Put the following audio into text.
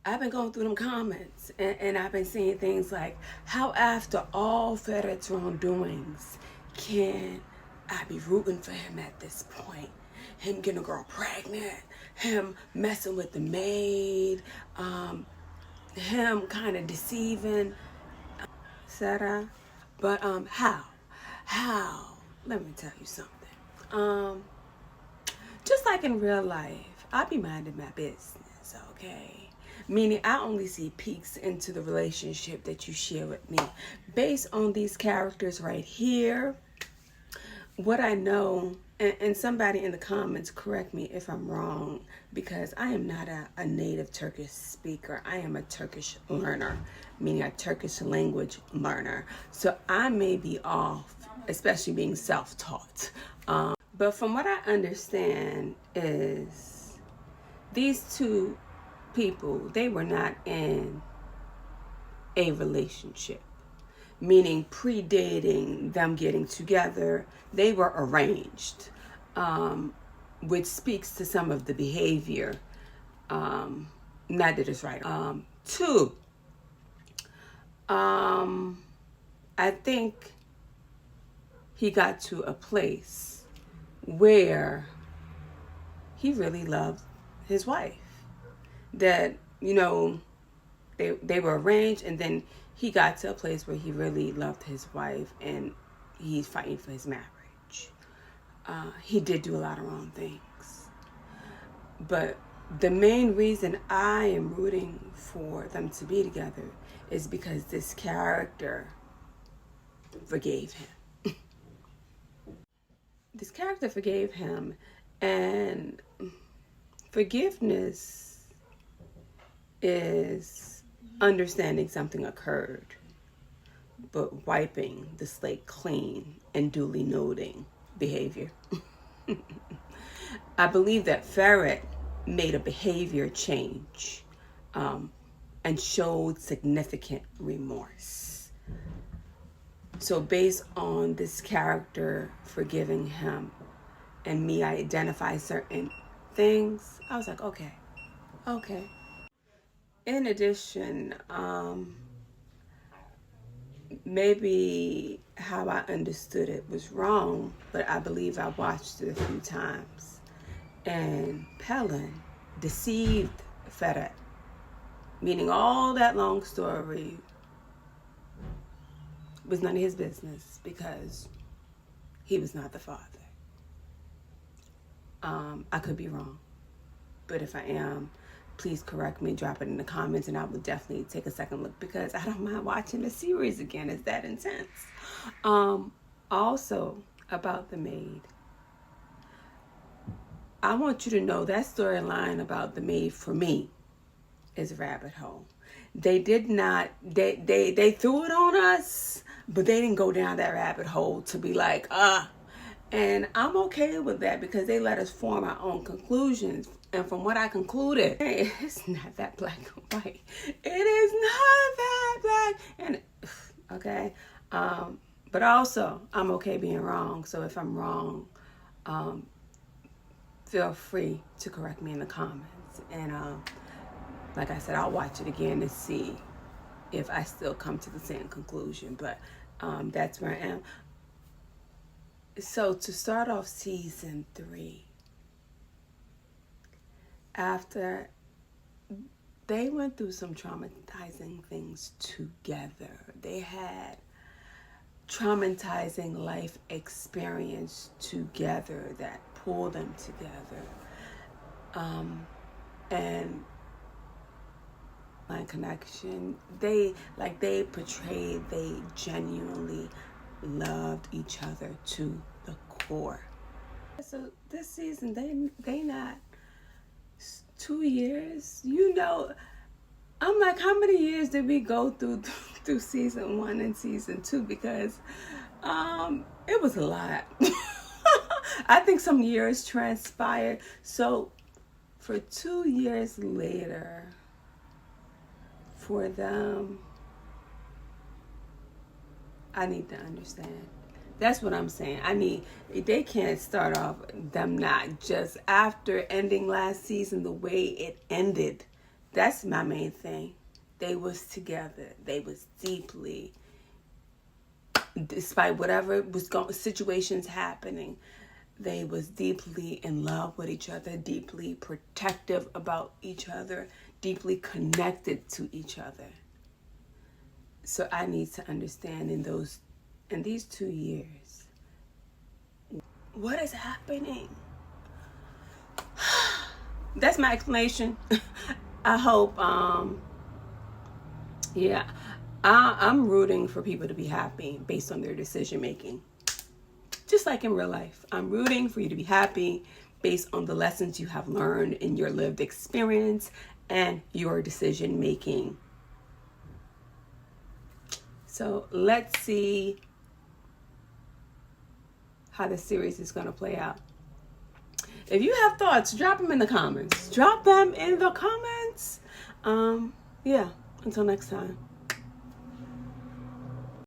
I've been going through them comments and I've been seeing things like, how after all Fred's wrongdoings can I be rooting for him at this point? Him getting a girl pregnant, him messing with the maid, him kind of deceiving, etc. But how? Let me tell you something. Just like in real life, I be minding my business, okay? Meaning I only see peeks into the relationship that you share with me. Based on these characters right here, what I know, and somebody in the comments correct me if I'm wrong, because I am not a native Turkish speaker. I am a Turkish learner, meaning a Turkish language learner. So I may be off, especially being self-taught. But from what I understand is these two people, they were not in a relationship, meaning predating them getting together. They were arranged, which speaks to some of the behavior. Not that it's right. Two, I think he got to a place where he really loved his wife. That, you know, they were arranged, and then he got to a place where he really loved his wife and he's fighting for his marriage. He did do a lot of wrong things. But the main reason I am rooting for them to be together is because this character forgave him. This character forgave him, and forgiveness is understanding something occurred, but wiping the slate clean and duly noting behavior. I believe that Ferret made a behavior change and showed significant remorse. So based on this character forgiving him and me identify certain things, I was like, okay. In addition, maybe how I understood it was wrong, but I believe I watched it a few times. And Pelin deceived Ferret, meaning all that long story was none of his business because he was not the father. I could be wrong, but if I am, please correct me, drop it in the comments, and I will definitely take a second look because I don't mind watching the series again. It's that intense. Also, about the maid, I want you to know that storyline about the maid for me is a rabbit hole. They did not, they threw it on us, but they didn't go down that rabbit hole to be like, and I'm okay with that because they let us form our own conclusions. And from what I concluded, hey, it's not that black and white. It is not that black and okay. But also, I'm okay being wrong. So if I'm wrong, feel free to correct me in the comments. And like I said, I'll watch it again to see if I still come to the same conclusion. But that's where I am. So to start off season 3, after they went through some traumatizing things together, they had traumatizing life experience together that pulled them together. And my connection, they portrayed, they genuinely loved each other to the core. So this season, they not 2 years, you know. I'm like, how many years did we go through season 1 and season 2? Because it was a lot. I think some years transpired. So for 2 years later, for them, I need to understand. That's what I'm saying. They can't start off them not just after ending last season the way it ended. That's my main thing. They was together. They was deeply, despite whatever was situations happening, they was deeply in love with each other, deeply protective about each other, deeply connected to each other. So I need to understand in these 2 years, what is happening? That's my explanation. I hope, yeah, I'm rooting for people to be happy based on their decision making. Just like in real life, I'm rooting for you to be happy based on the lessons you have learned in your lived experience and your decision making. So let's see how the series is going to play out. If you have thoughts, drop them in the comments. Yeah, until next time.